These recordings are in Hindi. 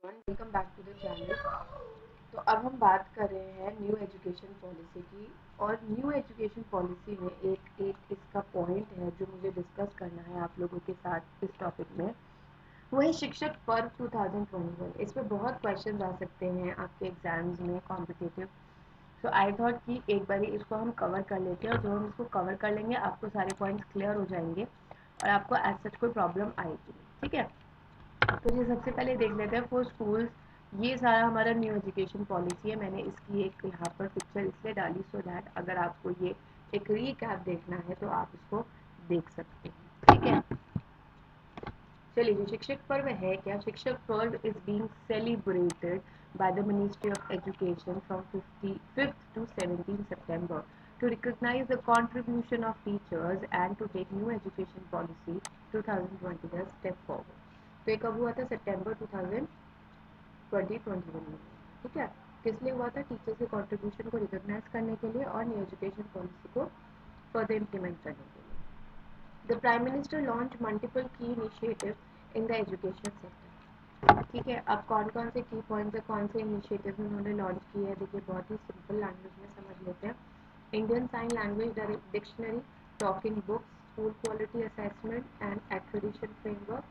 Welcome back to the channel. तो अब हम बात कर रहे हैं न्यू एजुकेशन पॉलिसी की। और न्यू एजुकेशन पॉलिसी में एक एक इसका पॉइंट है जो मुझे डिस्कस करना है आप लोगों के साथ इस टॉपिक में। वो है शिक्षक पर्व 2021। इस पर बहुत क्वेश्चन आ सकते हैं आपके एग्जाम्स में कॉम्पिटिटिव। सो आई थॉट कि एक बार इसको हम कवर कर लेते हैं, और जब हम इसको कवर कर लेंगे आपको सारे पॉइंट्स क्लियर हो जाएंगे और आपको एज सच कोई प्रॉब्लम आएगी। ठीक है, तो ये सबसे पहले देख लेते हैं फॉर स्कूल्स। ये सारा हमारा न्यू एजुकेशन पॉलिसी है। मैंने इसकी एक यहाँ पर पिक्चर इसलिए डाली सो दैट अगर आपको ये एक रीकैप देखना है तो आप इसको देख सकते हैं। ठीक है, चलिए जो शिक्षक पर्व है क्या, शिक्षक पर्व is being celebrated by the ministry of education from 5th to 17 September to recognize the contribution of teachers and to take new education policy 2020 a step forward। तो ये कब हुआ था? सितंबर 2021 में। ठीक है, किस लिए हुआ था? टीचर्स के कंट्रीब्यूशन को रिकॉग्नाइज करने के लिए और न्यू एजुकेशन पॉलिसी को फर्दर इम्प्लीमेंट करने के लिए। The prime minister launch multiple key initiative in the education sector. ठीक है, अब कौन कौन से की पॉइंट्स है, कौन से इनिशिएटिव उन्होंने लॉन्च किए हैं, देखिए बहुत ही सिंपल लैंग्वेज में समझ लेते हैं। Indian sign language dictionary, talking books, school quality assessment and accreditation framework,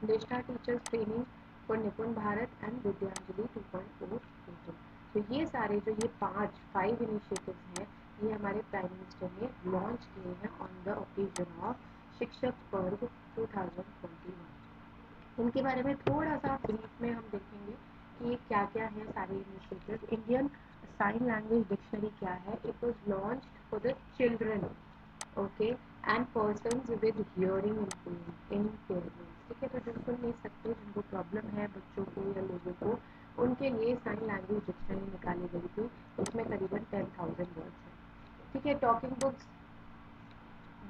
Nishtha teachers training for Nipun Bharat and Vidyanjali 2.0 portal. तो ये सारे जो ये फाइव इनिशिएटिव्स हैं, ये हमारे प्राइम मिनिस्टर ने लॉन्च किए हैं ऑन द ओकेजन ऑफ शिक्षक पर्व 2021। इनके बारे में थोड़ा सा ब्रीफ में हम देखेंगे कि ये क्या क्या है सारे initiative. Indian sign language dictionary क्या है? It was launched for the children, okay, and persons with hearing impairment. ठीक है, तो जो सुन नहीं सकते, जिनको प्रॉब्लम है, बच्चों को या लोगों को, उनके लिए साइन लैंग्वेज डिक्शनरी निकाली गई थी। उसमें करीबन 10,000 वर्ड्स हैं। ठीक है, talking books,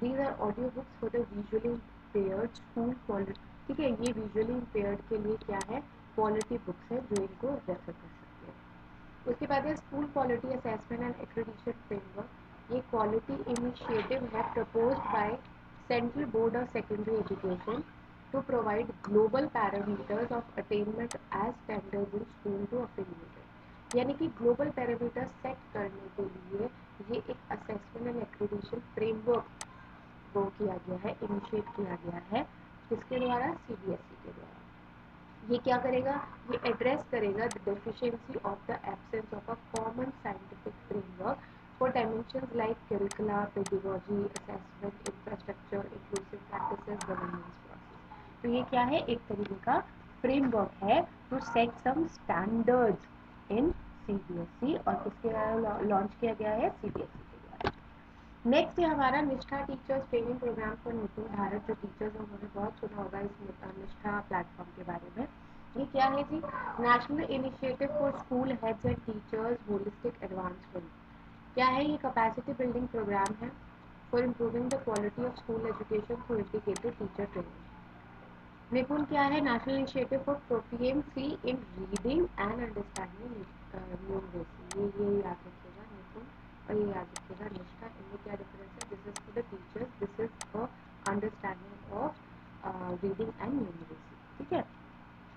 these are audio books for the visually impaired school quality. ठीक है, ये विजुअली इम्पेयर्ड के लिए क्या है? क्वालिटी बुक्स है जो इनको रेफर कर सकते हैं। उसके बाद है school quality assessment and accreditation framework. ये क्वालिटी इनिशिएटिव है proposed by central board of secondary education to provide global parameters of attainment as standard in school to affiliated. यानी कि ग्लोबल पैरामीटर सेट करने के लिए ये एक असेसमेंट एंड एक्रेडिशन फ्रेमवर्क वो किया गया है, इनिशिएट किया गया है। किसके द्वारा? सीबीएसई के द्वारा। ये क्या करेगा? ये एड्रेस करेगा the deficiency of the absence of a common scientific framework for dimensions like curricula, pedagogy, assessment, infrastructure, inclusive practices, governance process. तो ये क्या है? एक तरीके का फ्रेमवर्क है to set some standards in CBSE. और किसके द्वारा लॉन्च किया गया है? सीबीएसई के द्वारा। नेक्स्ट है हमारा निष्ठा teachers training programme for Nipun Bharat. जो टीचर्स हैं उन्होंने बहुत सुना होगा इस निष्ठा प्लेटफॉर्म के बारे में। ये क्या है जी? National initiative for school heads and teachers holistic advancement. क्या है? ये कैपेसिटी बिल्डिंग प्रोग्राम है for improving the quality of school education through integrated teacher training. NIPUN क्या है? National initiative for proficiency in reading and understanding numeracy. ये याद रखिएगा, निपुण, और ये याद रखिएगा निष्ठा। इनमें क्या डिफरेंस है? This is for the teachers, this is for understanding of reading and numeracy. ठीक है,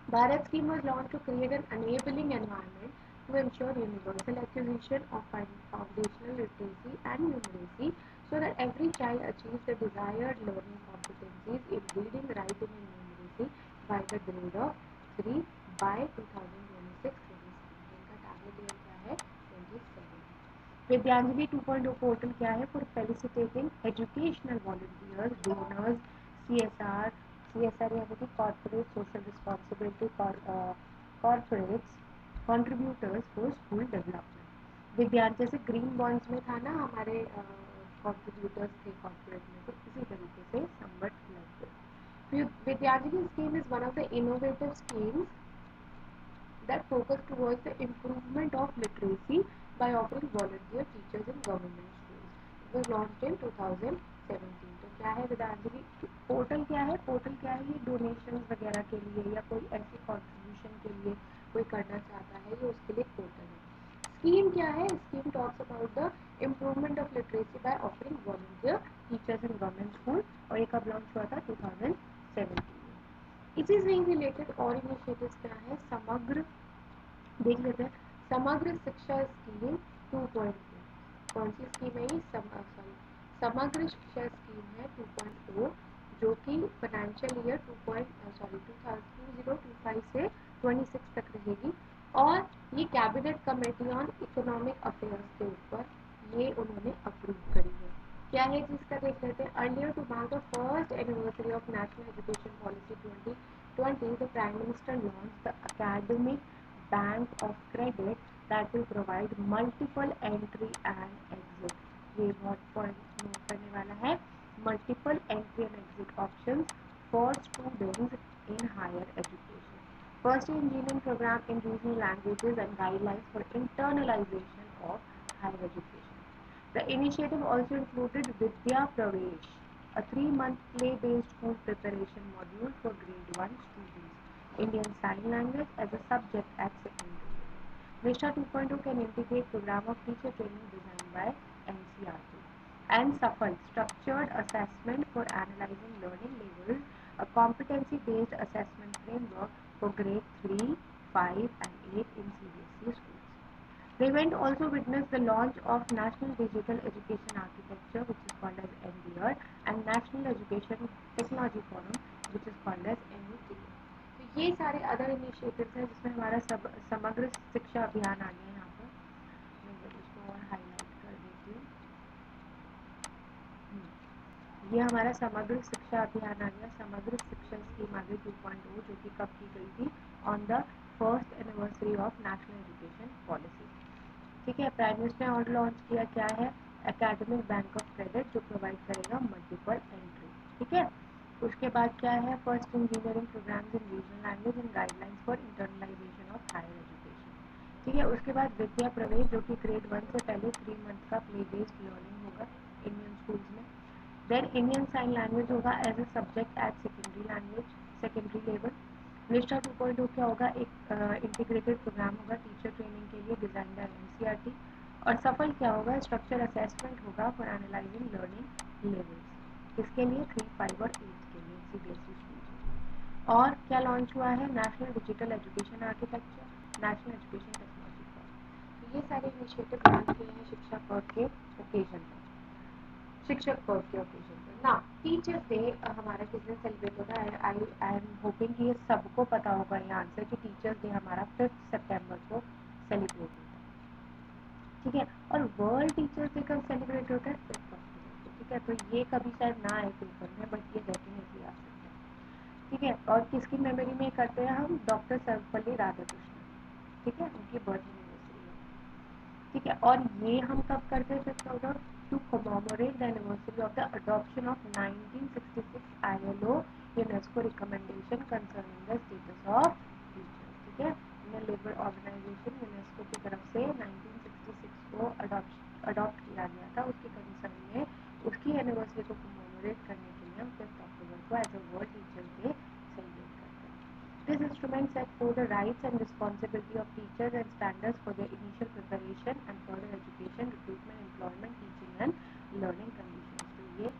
Bharat scheme was launched to create an enabling environment to ensure universal acquisition of foundational literacy and numeracy so that every child achieves the desired learning competencies in reading, writing and numeracy by the grade of 3 by 2026-27। इनका टारगेट ईयर क्या है? 27। विद्यांजलि 2.0 पोर्टल क्या है? For felicitating educational volunteers, donors, CSR, यानी कि corporate social responsibility, corporates contributors for school development. विद्यार्थी जैसे ग्रीन बॉन्ड्स में था ना हमारे कंट्रीब्यूटर्स थे कॉर्पोरेट में, तो इसी तरीके से somewhat like this. Vidyanjali scheme is one of the innovative schemes that focus towards the improvement of literacy by offering volunteer teachers in government schools. It was launched in 2017। तो क्या है विद्यांजलि पोर्टल? क्या है पोर्टल? क्या है? ये डोनेशन वगैरह के लिए या कोई ऐसी कंट्रीब्यूशन के लिए कोई करना चाहता है, ये उसके लिए पोर्टल है। स्कीम क्या है? Scheme talks about the improvement of literacy by offering volunteer teachers in government school. और ये कब लॉन्च हुआ था? 2017 में। इसी से ही रिलेटेड और इनिशिएटिव्स क्या है, समग्र देख लेते हैं। समग्र शिक्षा स्कीम 2.0, कौन सी स्कीम है ये, समग्र शिक्षा स्कीम है 2.0, जो कि फाइनेंशियल ईयर 2025 से 26 तक रहेगी। और ये cabinet committee on economic affairs के ऊपर ये उन्होंने अप्रूव करी है। क्या है जिसका देख लेते हैं। Earlier to mark the first anniversary of national education policy 2020, the prime minister launch the academic bank of credit that will provide multiple entry and exit, ये बहुत पॉइंट नोट करने वाला है, multiple entry and exit options for students in higher education, first engineering program in regional languages and guidelines for internalization of higher education. The initiative also included Vidya Pravesh, a 3-month play-based school preparation module for grade 1 students, Indian Sign Language as a subject at secondary level. Nisha 2.0 can integrate program of teacher training designed by NCERT. And Safal, structured assessment for analyzing learning levels, a competency-based assessment framework for grade 3, 5 and 8 in CBSE schools. The event also witnessed the launch of National Digital Education Architecture, which is called as NDR, and National Education Technology Forum, which is called as NETA. तो ये सारे अदर इनिशिएटिव्स हैं जिसमें हमारा समग्र शिक्षा अभियान आ गया यहाँ पर। मैं इसको और हाईलाइट कर देती हूँ। ये हमारा समग्र शिक्षा अभियान आ गया, समग्र शिक्षा स्कीम आ गई 2.0, जो कि कब की गई थी, on the first anniversary of national education policy. ठीक है, प्राइम मिनिस्टर ने और लॉन्च किया क्या है, एकेडमिक बैंक ऑफ क्रेडिट, जो प्रोवाइड करेगा मल्टीपल एंट्री। ठीक है, उसके बाद क्या है, first engineering programmes in regional language and guidelines for internalization of higher education. ठीक है, उसके बाद विद्या प्रवेश, जो कि ग्रेड 1 से पहले 3 मंथ का प्ले बेस्ड लर्निंग होगा इंडियन स्कूल्स में। देन इंडियन साइन लैंग्वेज होगा as a subject at secondary level. Nishtha 2.0 क्या होगा, एक इंटीग्रेटेड प्रोग्राम होगा टीचर ट्रेनिंग के लिए डिजाइन बाय एनसीईआरटी। और सफल क्या होगा, स्ट्रक्चर असेसमेंट होगा फॉर एनालाइजिंग लर्निंग लेवल्स, इसके लिए 3, 5 और 8 के लिए सीबीएसई स्कूल। और क्या लॉन्च हुआ है, national digital education architecture, national education technology form. तो ये सारे इनिशिएटिव लॉन्च किए हैं शिक्षा पर्व के ओकेजन पर, शिक्षक पर्व के ओकेजन पर ना। टीचर्स डे हमारा किस दिन सेलिब्रेट होता है, आई एम होपिंग कि ये सबको पता होगा ये आंसर, कि टीचर्स डे हमारा 5 सितंबर को सेलिब्रेट होता है। ठीक है, और वर्ल्ड टीचर्स डे कब सेलिब्रेट होता है, 5 अक्टूबर को। ठीक है, तो ये कभी शायद ना आए पेपर में, बट ये डेफिनेटली आ सकता है। ठीक है, और किसकी मेमोरी में करते हैं हम, डॉक्टर सर्वपल्ली राधाकृष्णन। ठीक है, उनकी बर्थ एनिवर्सरी है। ठीक है, और ये हम कब करते हैं, 5 अक्टूबर, to commemorate the anniversary of the adoption of 1966 ILO UNESCO recommendation concerning the status of teachers। ठीक है, इंडियन लेबर ऑर्गेनाइजेशन यूनेस्को की तरफ से 1966 को अडॉप्ट किया गया था, उसके कंसर्न में उसकी एनिवर्सरी को कमेमोरेट करने के लिए हम 5 अक्टूबर को as a world teachers day celebrate करते हैं। This instrument sets forth the rights and responsibility of teachers and standards for their initial preparation and further education, recruitment, employment, teaching and learning conditions। तो ये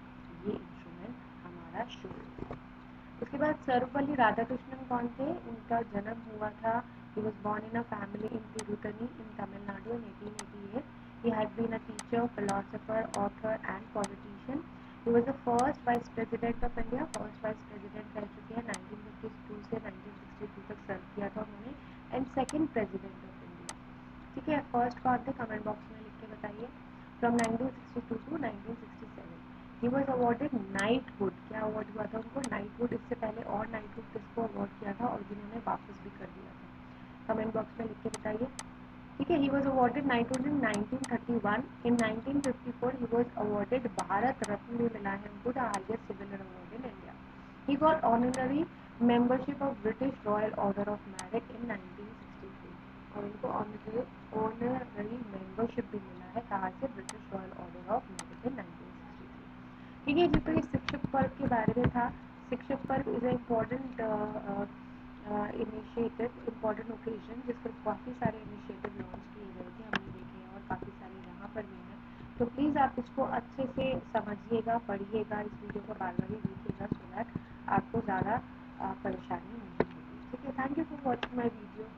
इंस्ट्रूमेंट हमारा शो होगा। उसके बाद सर्वपल्ली राधाकृष्णन कौन थे, इनका जन्म हुआ था, he was born in a family in Tirutani in Tamil Nadu in 1888। He had been a teacher, philosopher, author and politician। He was the first vice president of India, first vice president रह चुके हैं, 1952 से 1962 तक सर्व किया था उन्होंने, and second president of India. ठीक है, फर्स्ट कौन थे, कमेंट बॉक्स में लिख के बताइए। From 1962 to 1967 he was awarded knighthood. क्या अवार्ड हुआ था उनको, नाइटहुड। इससे पहले और नाइटहुड किसको अवार्ड किया था, और जिन्होंने वापस भी कर दिया था, कमेंट बॉक्स में लिख के बताइए। ठीक है, he was awarded knighthood in 1931। in 1954 he was awarded Bharat Ratna भी मिला है उनको, the highest civil award in India। he got honorary membership of British Royal Order of Merit in 1963। और इनको ऑनररी मेंबरशिप भी मिला है, कहाँ से, British royal order of merit in 1963। ठीक है जी, तो ये शिक्षक पर्व के बारे में था। शिक्षक पर्व is a important initiative, important occasion, जिसमें काफ़ी सारे इनिशिएटिव लॉन्च किए गए थे, हमने देखे हैं, और काफ़ी सारे यहाँ पर भी हैं। तो प्लीज़ आप इसको अच्छे से समझिएगा, पढ़िएगा, इस वीडियो को बार बार ही देखिएगा, सो दैट आपको ज़्यादा परेशानी नहीं होगी। ठीक है, thank you for watching my video.